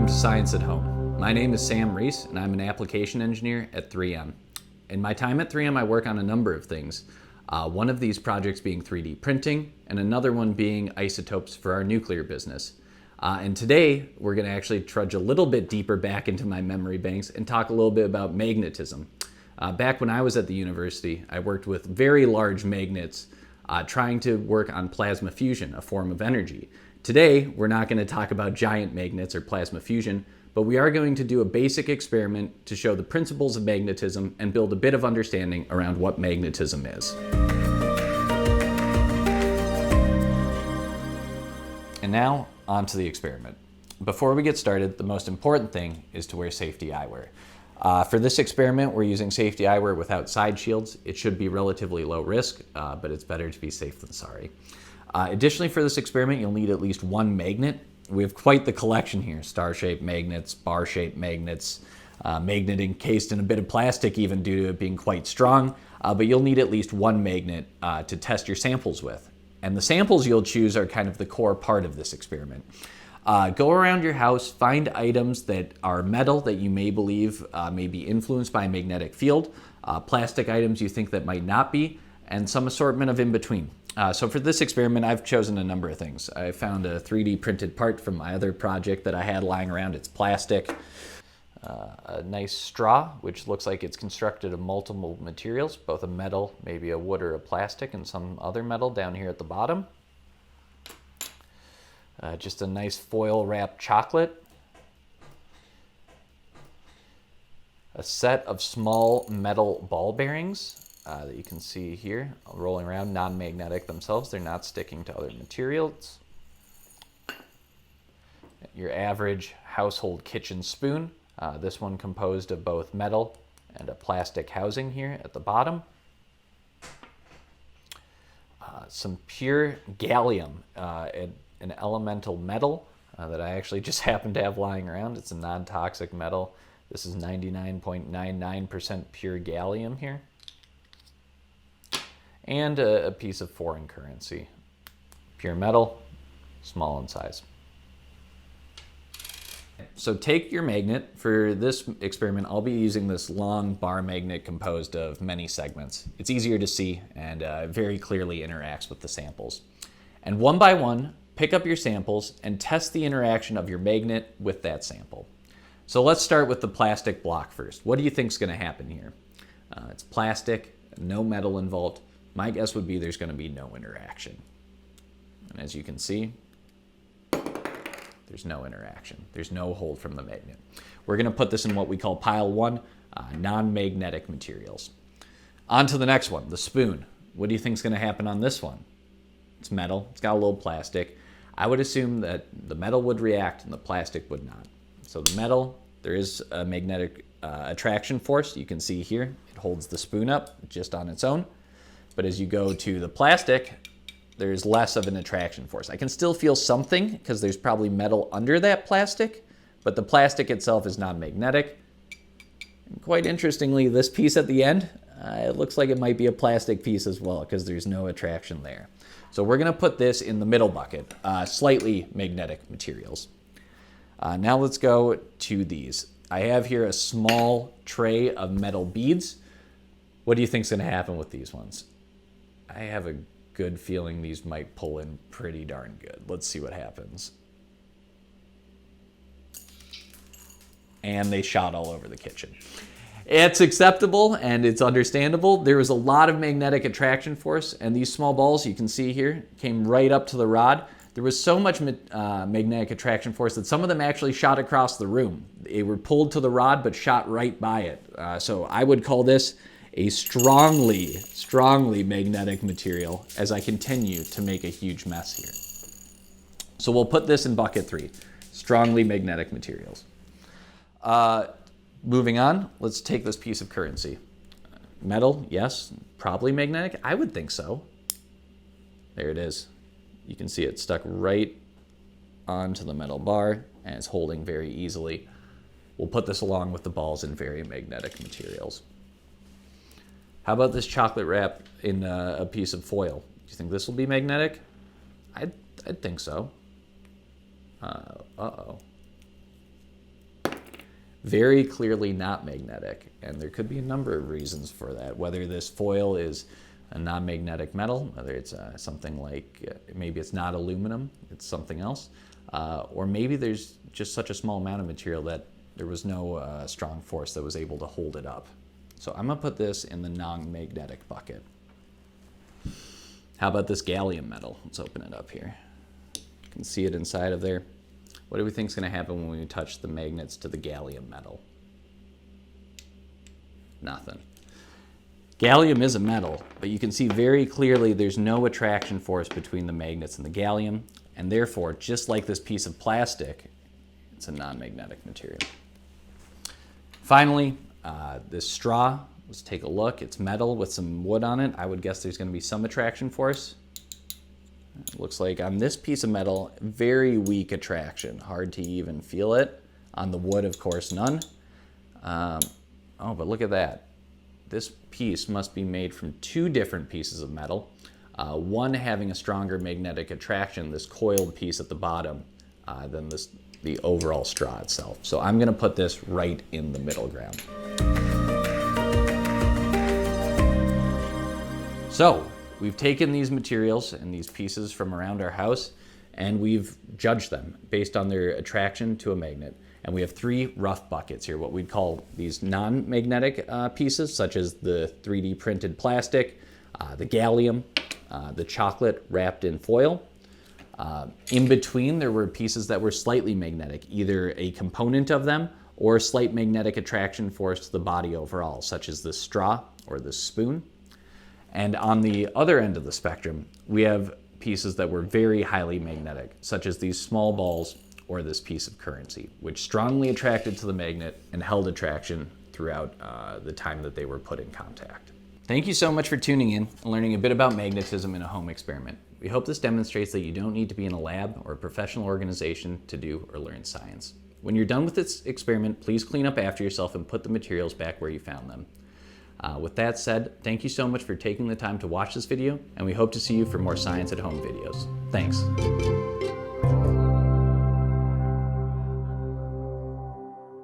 Welcome to Science at Home. My name is Sam Reiss, and I'm an application engineer at 3M. In my time at 3M, I work on a number of things. One of these projects being 3D printing, and another one being isotopes for our nuclear business. And today, we're going to actually trudge a little bit deeper back into my memory banks and talk a little bit about magnetism. Back when I was at the university, I worked with very large magnets trying to work on plasma fusion, a form of energy. Today, we're not going to talk about giant magnets or plasma fusion, but we are going to do a basic experiment to show the principles of magnetism and build a bit of understanding around what magnetism is. And now, on to the experiment. Before we get started, the most important thing is to wear safety eyewear. For this experiment, we're using safety eyewear without side shields. It should be relatively low risk, but it's better to be safe than sorry. Additionally, for this experiment, you'll need at least one magnet. We have quite the collection here: star-shaped magnets, bar-shaped magnets, magnet encased in a bit of plastic even due to it being quite strong, but you'll need at least one magnet to test your samples with. And the samples you'll choose are kind of the core part of this experiment. Go around your house, find items that are metal that you may believe may be influenced by a magnetic field, plastic items you think that might not be, and some assortment of in between. So for this experiment, I've chosen a number of things. I found a 3D printed part from my other project that I had lying around. It's plastic. A nice straw, which looks like it's constructed of multiple materials, both a metal, maybe a wood or a plastic, and some other metal down here at the bottom. Just a nice foil wrapped chocolate. A set of small metal ball bearings that you can see here rolling around, non-magnetic themselves. They're not sticking to other materials. Your average household kitchen spoon. This one composed of both metal and a plastic housing here at the bottom. Some pure gallium, an elemental metal that I actually just happen to have lying around. It's a non-toxic metal. This is 99.99% pure gallium here. And a piece of foreign currency. Pure metal, small in size. So take your magnet. For this experiment, I'll be using this long bar magnet composed of many segments. It's easier to see and very clearly interacts with the samples. And one by one, pick up your samples and test the interaction of your magnet with that sample. So let's start with the plastic block first. What do you think is going to happen here? It's plastic, no metal involved. My guess would be there's going to be no interaction. And as you can see, there's no interaction. There's no hold from the magnet. We're going to put this in what we call pile 1, non-magnetic materials. On to the next one, the spoon. What do you think is going to happen on this one? It's metal. It's got a little plastic. I would assume that the metal would react and the plastic would not. So the metal, there is a magnetic attraction force. You can see here, it holds the spoon up just on its own. But as you go to the plastic, there's less of an attraction force. I can still feel something because there's probably metal under that plastic, but the plastic itself is non-magnetic. And quite interestingly, this piece at the end, it looks like it might be a plastic piece as well because there's no attraction there. So we're going to put this in the middle bucket, slightly magnetic materials. Now let's go to these. I have here a small tray of metal beads. What do you think is going to happen with these ones? I have a good feeling these might pull in pretty darn good. Let's see what happens. And they shot all over the kitchen. It's acceptable and it's understandable. There was a lot of magnetic attraction force, and these small balls you can see here came right up to the rod. There was so much magnetic attraction force that some of them actually shot across the room. They were pulled to the rod but shot right by it. So I would call this a strongly magnetic material as I continue to make a huge mess here. So we'll put this in bucket 3, strongly magnetic materials. Moving on, let's take this piece of currency. Metal, yes, probably magnetic. I would think so. There it is. You can see it stuck right onto the metal bar and it's holding very easily. We'll put this along with the balls in very magnetic materials. How about this chocolate wrap in a piece of foil? Do you think this will be magnetic? I'd think so. Uh-oh. very clearly not magnetic. And there could be a number of reasons for that, whether this foil is a non-magnetic metal, whether it's something like, maybe it's not aluminum, it's something else, or maybe there's just such a small amount of material that there was no strong force that was able to hold it up. So I'm gonna put this in the non-magnetic bucket. How about this gallium metal? Let's open it up here. You can see it inside of there. What do we think is gonna happen when we touch the magnets to the gallium metal? Nothing. Gallium is a metal, but you can see very clearly there's no attraction force between the magnets and the gallium, and therefore, just like this piece of plastic, it's a non-magnetic material. Finally, this straw, let's take a look. It's metal with some wood on it. I would guess there's going to be some attraction force. It looks like on this piece of metal, very weak attraction, hard to even feel it. On the wood, of course, none. Oh, but look at that. This piece must be made from two different pieces of metal, one having a stronger magnetic attraction, this coiled piece at the bottom, than the overall straw itself. So I'm going to put this right in the middle ground. So we've taken these materials and these pieces from around our house and we've judged them based on their attraction to a magnet. And we have three rough buckets here, what we'd call these non-magnetic pieces, such as the 3D printed plastic, the gallium, the chocolate wrapped in foil. In between, there were pieces that were slightly magnetic, either a component of them or slight magnetic attraction force to the body overall, such as this straw or this spoon. And on the other end of the spectrum, we have pieces that were very highly magnetic, such as these small balls or this piece of currency, which strongly attracted to the magnet and held attraction throughout the time that they were put in contact. Thank you so much for tuning in and learning a bit about magnetism in a home experiment. We hope this demonstrates that you don't need to be in a lab or a professional organization to do or learn science. When you're done with this experiment, please clean up after yourself and put the materials back where you found them. With that said, thank you so much for taking the time to watch this video, and we hope to see you for more Science at Home videos. Thanks.